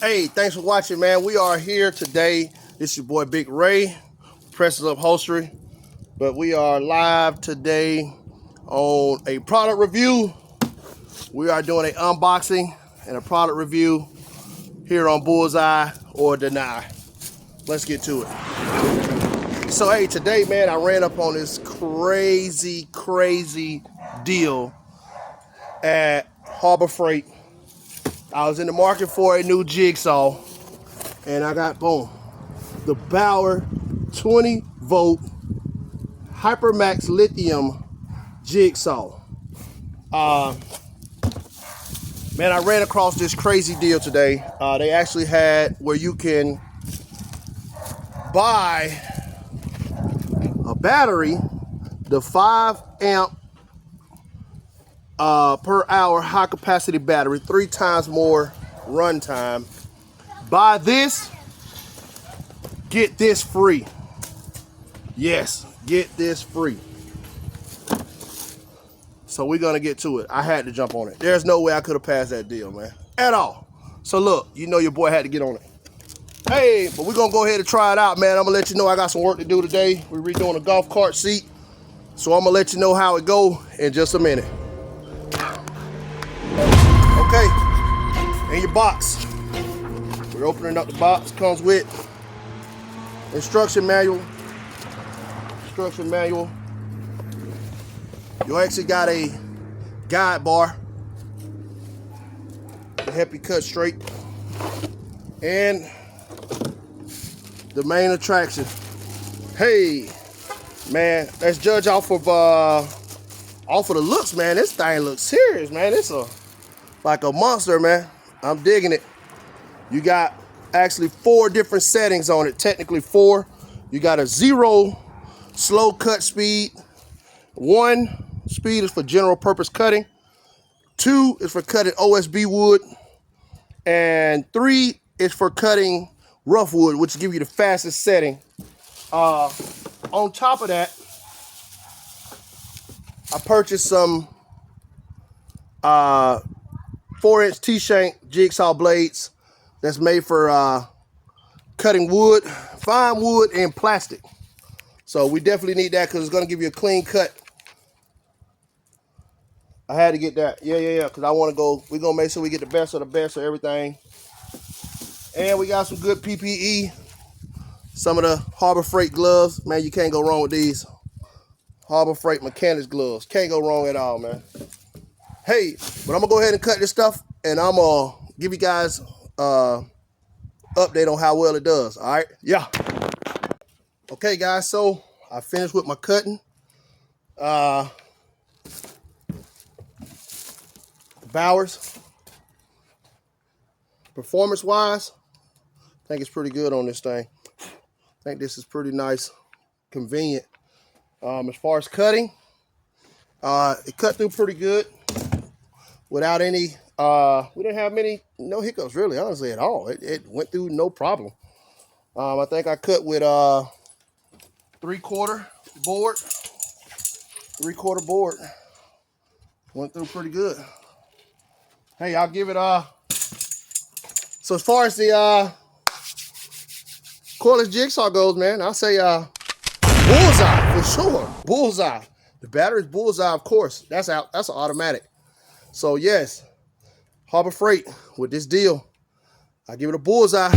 Hey, thanks for watching, man. We are here today. This is your boy Big Ray, Presses Upholstery. But we are live today on a product review. We are doing an unboxing and a product review here on Bullseye or Deny. Let's get to it. So, hey, today, man, I ran up on this crazy deal at Harbor Freight. I was in the market for a new jigsaw, and I got, boom, the BAUER 20-volt HYPERMAX lithium jigsaw. Man, I ran across this crazy deal today. They actually had where you can buy a battery, the 5 amp per hour high capacity battery, 3 times more run time. Buy this, get this free. Yes, get this free. So we're gonna get to it. I had to jump on it. There's no way I could have passed that deal, man, at all. So look, you know your boy had to get on it. Hey, but we're gonna go ahead and try it out, man. I'm gonna let you know I got some work to do today. We're redoing a golf cart seat, so I'm gonna let you know how it go in just a minute. Okay, in your box, we're opening up the box. Comes with instruction manual. You actually got a guide bar to help you cut straight, and the main attraction. Hey, man, let's judge off of the looks, man. This thing looks serious, man. It's like a monster, man. I'm digging it. You got actually 4 different settings on it. Technically 4. You got a 0 slow cut speed. 1 speed is for general purpose cutting. 2 is for cutting OSB wood. And 3 is for cutting rough wood, which give you the fastest setting. On top of that, I purchased some 4-inch T-shank jigsaw blades that's made for cutting wood, fine wood, and plastic. So we definitely need that because it's going to give you a clean cut. I had to get that. Yeah, because I want to go. We're going to make sure we get the best of the best of everything. And we got some good PPE. Some of the Harbor Freight gloves. Man, you can't go wrong with these. Harbor Freight mechanics gloves. Can't go wrong at all, man. Hey, but I'm going to go ahead and cut this stuff, and I'm going to give you guys update on how well it does, all right? Yeah. Okay, guys, so I finished with my cutting. BAUER's. Performance-wise, I think it's pretty good on this thing. I think this is pretty nice, convenient. As far as cutting, it cut through pretty good without any, we didn't have no hiccups really, honestly, at all. It went through no problem. I think I cut with 3/4 board. 3/4 board. Went through pretty good. Hey, I'll give it so as far as the cordless jigsaw goes, man, I'll say bullseye for sure. Bullseye. The battery's bullseye, of course. That's out. That's an automatic. So yes, Harbor Freight with this deal, I give it a bullseye.